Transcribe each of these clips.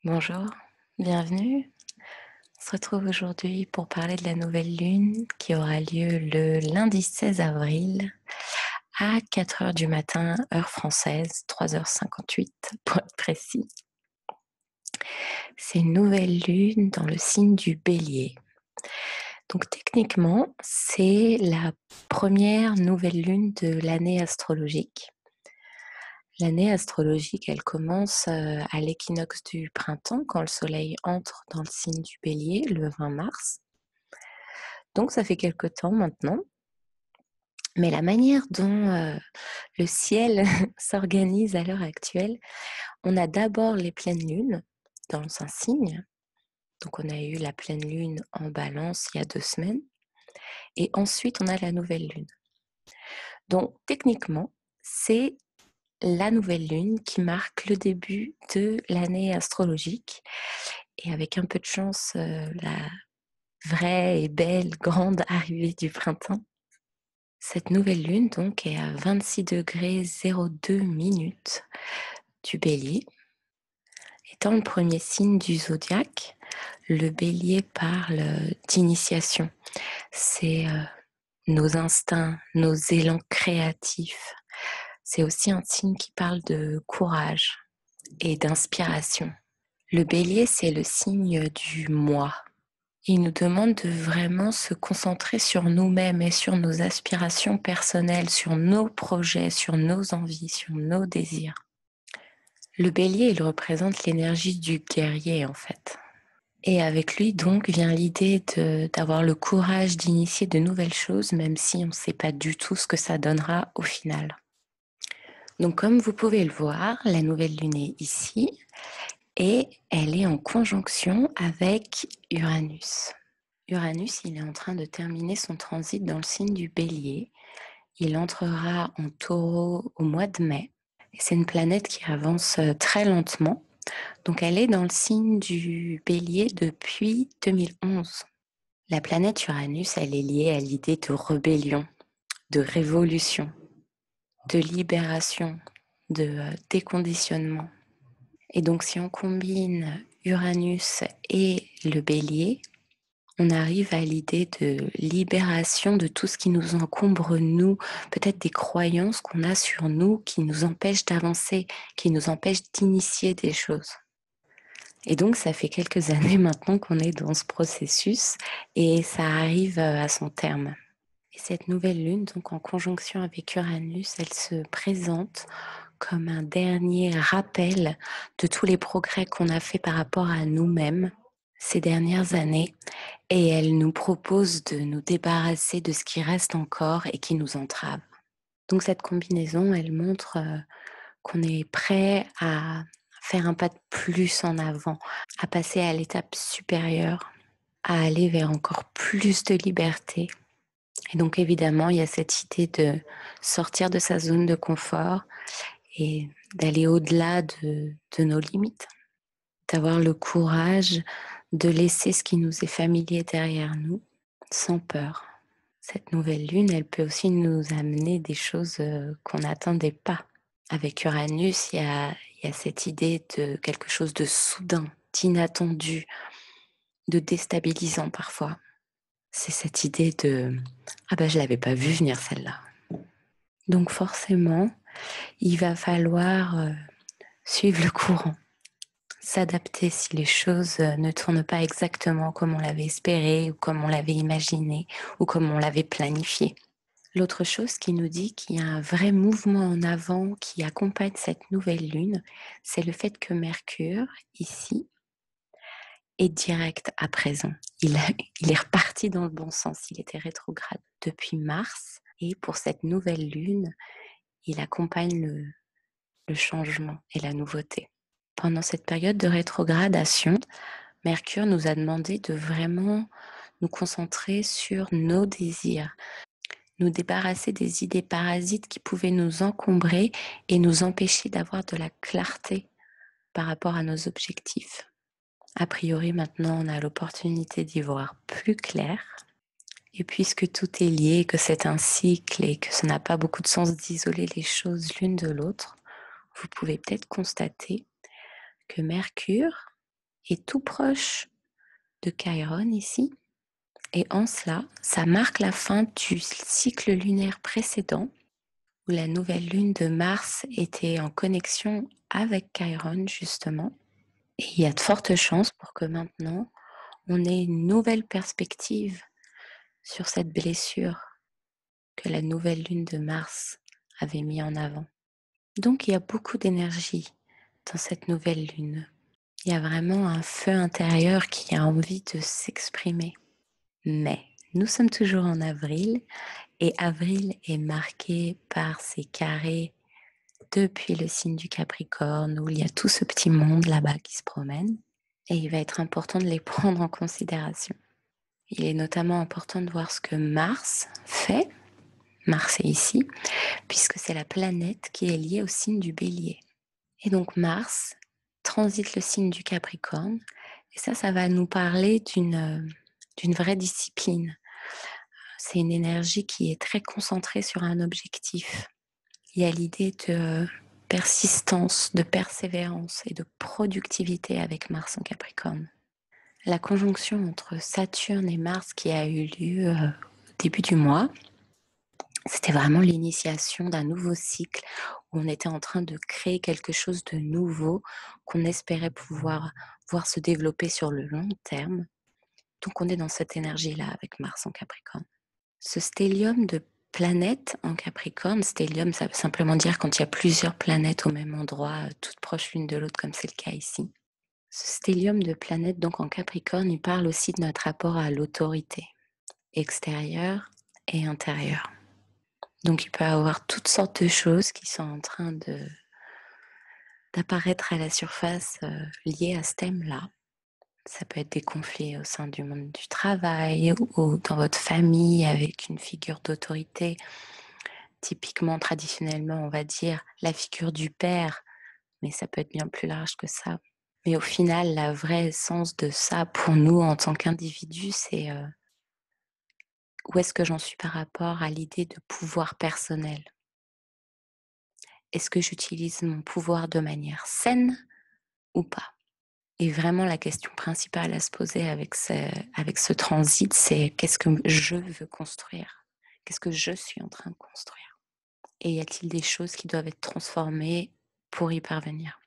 Bonjour, bienvenue. On se retrouve aujourd'hui pour parler de la nouvelle lune qui aura lieu le lundi 16 avril à 4 heures du matin, heure française, 3h58 pour être précis. C'est une nouvelle lune dans le signe du Bélier. Donc techniquement, c'est la première nouvelle lune de l'année astrologique. L'année astrologique, elle commence à l'équinoxe du printemps, quand le soleil entre dans le signe du Bélier, le 20 mars. Donc ça fait quelque temps maintenant. Mais la manière dont le ciel s'organise à l'heure actuelle, on a d'abord les pleines lunes dans un signe. Donc on a eu la pleine lune en Balance il y a 2 semaines. Et ensuite, on a la nouvelle lune. Donc techniquement, c'est la nouvelle lune qui marque le début de l'année astrologique. Et avec un peu de chance, la vraie et belle grande arrivée du printemps. Cette nouvelle lune donc est à 26°02' du Bélier. Étant le premier signe du zodiaque, le Bélier parle d'initiation. C'est nos instincts, nos élans créatifs. C'est aussi un signe qui parle de courage et d'inspiration. Le Bélier, c'est le signe du moi. Il nous demande de vraiment se concentrer sur nous-mêmes et sur nos aspirations personnelles, sur nos projets, sur nos envies, sur nos désirs. Le Bélier, il représente l'énergie du guerrier en fait. Et avec lui donc vient l'idée d'avoir le courage d'initier de nouvelles choses, même si on ne sait pas du tout ce que ça donnera au final. Donc comme vous pouvez le voir, la nouvelle lune est ici et elle est en conjonction avec Uranus. Uranus, il est en train de terminer son transit dans le signe du Bélier. Il entrera en Taureau au mois de mai. Et c'est une planète qui avance très lentement. Donc elle est dans le signe du Bélier depuis 2011. La planète Uranus, elle est liée à l'idée de rébellion, de révolution, de libération, de déconditionnement. Et donc si on combine Uranus et le Bélier, on arrive à l'idée de libération de tout ce qui nous encombre, nous, peut-être des croyances qu'on a sur nous qui nous empêchent d'avancer, qui nous empêchent d'initier des choses. Et donc, ça fait quelques années maintenant qu'on est dans ce processus et ça arrive à son terme. Et cette nouvelle lune, donc en conjonction avec Uranus, elle se présente comme un dernier rappel de tous les progrès qu'on a fait par rapport à nous-mêmes ces dernières années. Et elle nous propose de nous débarrasser de ce qui reste encore et qui nous entrave. Donc cette combinaison, elle montre qu'on est prêt à faire un pas de plus en avant, à passer à l'étape supérieure, à aller vers encore plus de liberté. Et donc évidemment, il y a cette idée de sortir de sa zone de confort et d'aller au-delà de nos limites, d'avoir le courage de laisser ce qui nous est familier derrière nous, sans peur. Cette nouvelle lune, elle peut aussi nous amener des choses qu'on n'attendait pas. Avec Uranus, il y a cette idée de quelque chose de soudain, d'inattendu, de déstabilisant parfois. C'est cette idée de « Ah ben je l'avais pas vu venir celle-là ». Donc forcément, il va falloir suivre le courant, s'adapter si les choses ne tournent pas exactement comme on l'avait espéré ou comme on l'avait imaginé ou comme on l'avait planifié. L'autre chose qui nous dit qu'il y a un vrai mouvement en avant qui accompagne cette nouvelle lune, c'est le fait que Mercure, ici, est direct à présent. Il est reparti dans le bon sens. Il était rétrograde depuis mars et pour cette nouvelle lune, il accompagne le changement et la nouveauté. Pendant cette période de rétrogradation, Mercure nous a demandé de vraiment nous concentrer sur nos désirs, nous débarrasser des idées parasites qui pouvaient nous encombrer et nous empêcher d'avoir de la clarté par rapport à nos objectifs. A priori, maintenant, on a l'opportunité d'y voir plus clair. Et puisque tout est lié, que c'est un cycle et que ça n'a pas beaucoup de sens d'isoler les choses l'une de l'autre, vous pouvez peut-être constater que Mercure est tout proche de Chiron ici. Et en cela, ça marque la fin du cycle lunaire précédent où la nouvelle lune de Mars était en connexion avec Chiron justement. Et il y a de fortes chances pour que maintenant, on ait une nouvelle perspective sur cette blessure que la nouvelle lune de Mars avait mis en avant. Donc il y a beaucoup d'énergie dans cette nouvelle lune. Il y a vraiment un feu intérieur qui a envie de s'exprimer. Mais nous sommes toujours en avril et avril est marqué par ces carrés depuis le signe du Capricorne où il y a tout ce petit monde là-bas qui se promène et il va être important de les prendre en considération. Il est notamment important de voir ce que Mars fait. Mars est ici, puisque c'est la planète qui est liée au signe du Bélier. Et donc Mars transite le signe du Capricorne, et ça va nous parler d'une vraie discipline. C'est une énergie qui est très concentrée sur un objectif. Il y a l'idée de persistance, de persévérance et de productivité avec Mars en Capricorne. La conjonction entre Saturne et Mars qui a eu lieu au début du mois, c'était vraiment l'initiation d'un nouveau cycle où on était en train de créer quelque chose de nouveau qu'on espérait pouvoir voir se développer sur le long terme. Donc on est dans cette énergie-là avec Mars en Capricorne. Ce stellium de planètes en Capricorne, stellium ça veut simplement dire quand il y a plusieurs planètes au même endroit, toutes proches l'une de l'autre comme c'est le cas ici. Ce stellium de planètes donc en Capricorne, il parle aussi de notre rapport à l'autorité extérieure et intérieure. Donc il peut y avoir toutes sortes de choses qui sont en train d'apparaître à la surface liées à ce thème-là. Ça peut être des conflits au sein du monde du travail ou dans votre famille avec une figure d'autorité. Typiquement, traditionnellement, on va dire la figure du père, mais ça peut être bien plus large que ça. Mais au final, la vraie essence de ça pour nous en tant qu'individus, c'est où est-ce que j'en suis par rapport à l'idée de pouvoir personnel. Est-ce que j'utilise mon pouvoir de manière saine ou pas? Et vraiment, la question principale à se poser avec ce transit, c'est qu'est-ce que je veux construire? Qu'est-ce que je suis en train de construire? Et y a-t-il des choses qui doivent être transformées pour y parvenir?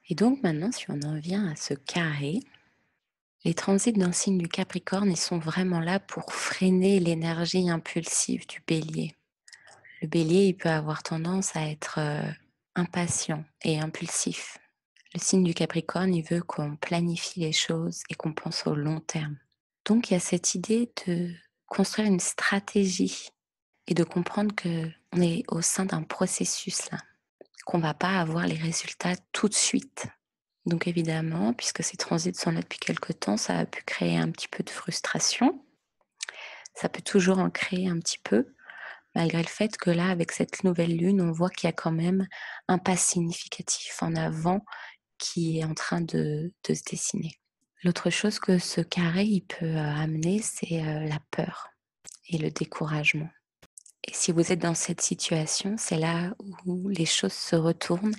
Et donc maintenant, si on en vient à ce carré, les transits d'un signe du Capricorne, ils sont vraiment là pour freiner l'énergie impulsive du Bélier. Le Bélier, il peut avoir tendance à être impatient et impulsif. Le signe du Capricorne, il veut qu'on planifie les choses et qu'on pense au long terme. Donc, il y a cette idée de construire une stratégie et de comprendre qu'on est au sein d'un processus là, qu'on ne va pas avoir les résultats tout de suite. Donc évidemment, puisque ces transits sont là depuis quelque temps, ça a pu créer un petit peu de frustration. Ça peut toujours en créer un petit peu, malgré le fait que là, avec cette nouvelle lune, on voit qu'il y a quand même un pas significatif en avant qui est en train de se dessiner. L'autre chose que ce carré il peut amener, c'est la peur et le découragement. Et si vous êtes dans cette situation, c'est là où les choses se retournent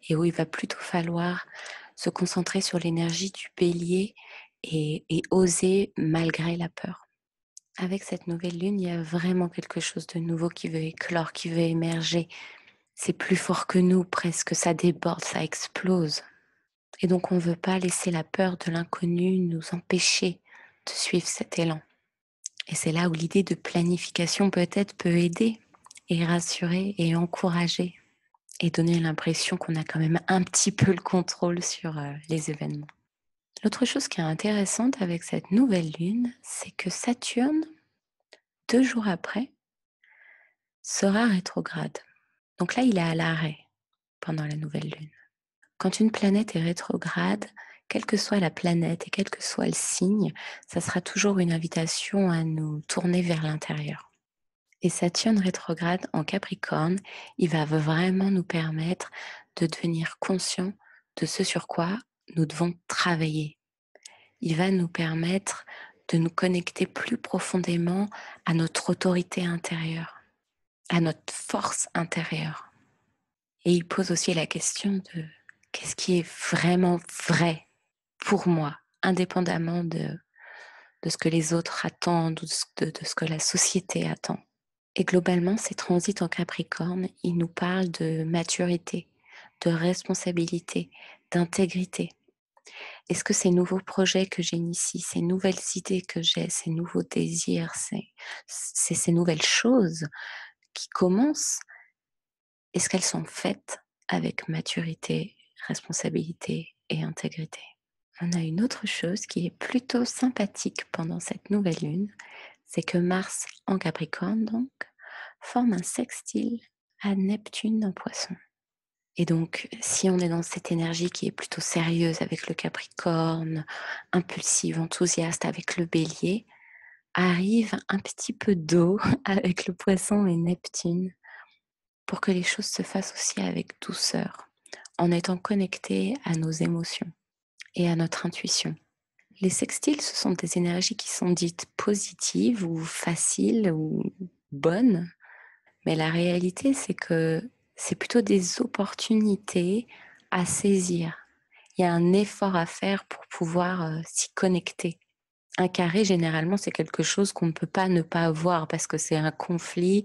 et où il va plutôt falloir se concentrer sur l'énergie du bélier et oser malgré la peur. Avec cette nouvelle lune, il y a vraiment quelque chose de nouveau qui veut éclore, qui veut émerger. C'est plus fort que nous presque, ça déborde, ça explose. Et donc on ne veut pas laisser la peur de l'inconnu nous empêcher de suivre cet élan. Et c'est là où l'idée de planification peut-être peut aider et rassurer et encourager et donner l'impression qu'on a quand même un petit peu le contrôle sur les événements. L'autre chose qui est intéressante avec cette nouvelle lune, c'est que Saturne, 2 jours après, sera rétrograde. Donc là, il est à l'arrêt pendant la nouvelle lune. Quand une planète est rétrograde, quelle que soit la planète et quel que soit le signe, ça sera toujours une invitation à nous tourner vers l'intérieur. Et Saturne rétrograde en Capricorne, il va vraiment nous permettre de devenir conscients de ce sur quoi nous devons travailler. Il va nous permettre de nous connecter plus profondément à notre autorité intérieure, à notre force intérieure. Et il pose aussi la question de qu'est-ce qui est vraiment vrai pour moi, indépendamment de ce que les autres attendent ou de ce que la société attend. Et globalement, ces transits en Capricorne, ils nous parlent de maturité, de responsabilité, d'intégrité. Est-ce que ces nouveaux projets que j'initie, ces nouvelles idées que j'ai, ces nouveaux désirs, ces nouvelles choses qui commencent, est-ce qu'elles sont faites avec maturité, responsabilité et intégrité? On a une autre chose qui est plutôt sympathique pendant cette nouvelle lune, c'est que Mars en Capricorne, donc, forme un sextile à Neptune en Poisson. Et donc, si on est dans cette énergie qui est plutôt sérieuse avec le Capricorne, impulsive, enthousiaste avec le Bélier, arrive un petit peu d'eau avec le Poisson et Neptune pour que les choses se fassent aussi avec douceur, en étant connectés à nos émotions et à notre intuition. Les sextiles, ce sont des énergies qui sont dites positives ou faciles ou bonnes, mais la réalité, c'est que c'est plutôt des opportunités à saisir. Il y a un effort à faire pour pouvoir s'y connecter. Un carré, généralement, c'est quelque chose qu'on ne peut pas ne pas voir parce que c'est un conflit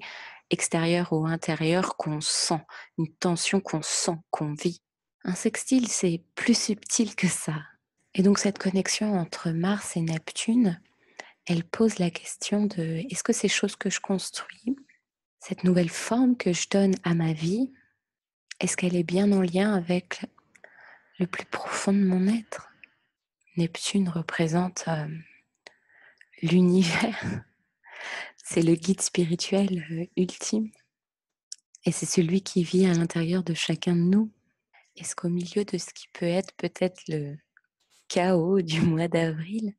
extérieur ou intérieur qu'on sent, une tension qu'on sent, qu'on vit. Un sextile, c'est plus subtil que ça. Et donc cette connexion entre Mars et Neptune, elle pose la question de est-ce que ces choses que je construis, cette nouvelle forme que je donne à ma vie, est-ce qu'elle est bien en lien avec le plus profond de mon être? Neptune représente l'univers, c'est le guide spirituel ultime et c'est celui qui vit à l'intérieur de chacun de nous. Est-ce qu'au milieu de ce qui peut être peut-être le chaos du mois d'avril,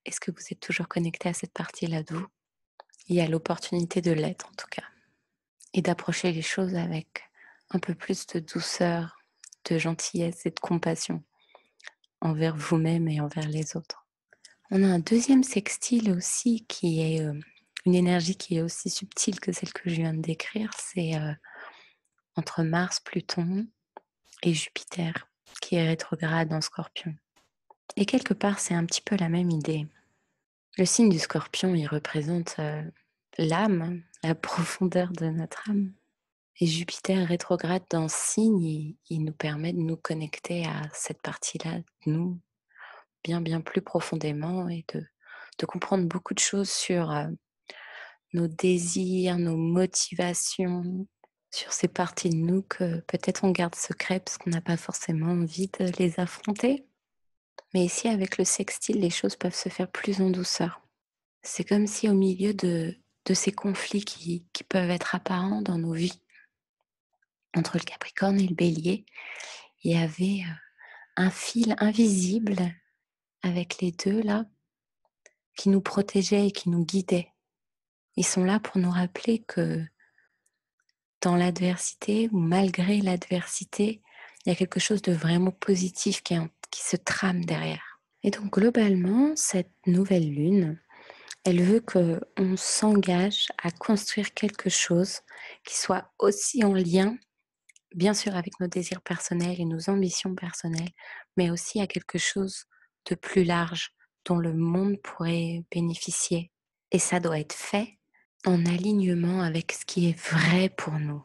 est-ce que vous êtes toujours connecté à cette partie-là de vous? Il y a l'opportunité de l'être en tout cas, et d'approcher les choses avec un peu plus de douceur, de gentillesse et de compassion envers vous-même et envers les autres. On a un deuxième sextile aussi qui est une énergie qui est aussi subtile que celle que je viens de décrire, c'est entre Mars, Pluton et Jupiter qui est rétrograde en Scorpion. Et quelque part, c'est un petit peu la même idée. Le signe du Scorpion, il représente l'âme, la profondeur de notre âme. Et Jupiter rétrograde dans ce signe, il nous permet de nous connecter à cette partie-là de nous bien plus profondément et de comprendre beaucoup de choses sur nos désirs, nos motivations, sur ces parties de nous que peut-être on garde secrets parce qu'on n'a pas forcément envie de les affronter. Mais ici, avec le sextile, les choses peuvent se faire plus en douceur. C'est comme si au milieu de ces conflits qui peuvent être apparents dans nos vies, entre le Capricorne et le Bélier, il y avait un fil invisible avec les deux là, qui nous protégeait et qui nous guidait. Ils sont là pour nous rappeler que dans l'adversité ou malgré l'adversité, il y a quelque chose de vraiment positif qui se trame derrière. Et donc globalement, cette nouvelle lune, elle veut qu'on s'engage à construire quelque chose qui soit aussi en lien, bien sûr, avec nos désirs personnels et nos ambitions personnelles, mais aussi à quelque chose de plus large dont le monde pourrait bénéficier. Et ça doit être fait en alignement avec ce qui est vrai pour nous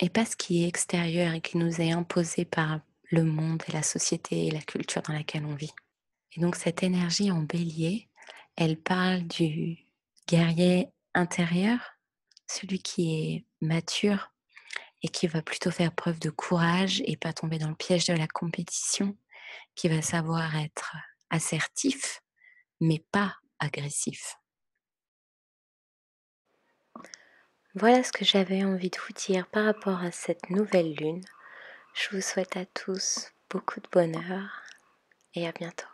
et pas ce qui est extérieur et qui nous est imposé par le monde et la société et la culture dans laquelle on vit. Et donc cette énergie en bélier, elle parle du guerrier intérieur, celui qui est mature et qui va plutôt faire preuve de courage et pas tomber dans le piège de la compétition, qui va savoir être assertif, mais pas agressif. Voilà ce que j'avais envie de vous dire par rapport à cette nouvelle lune. Je vous souhaite à tous beaucoup de bonheur et à bientôt.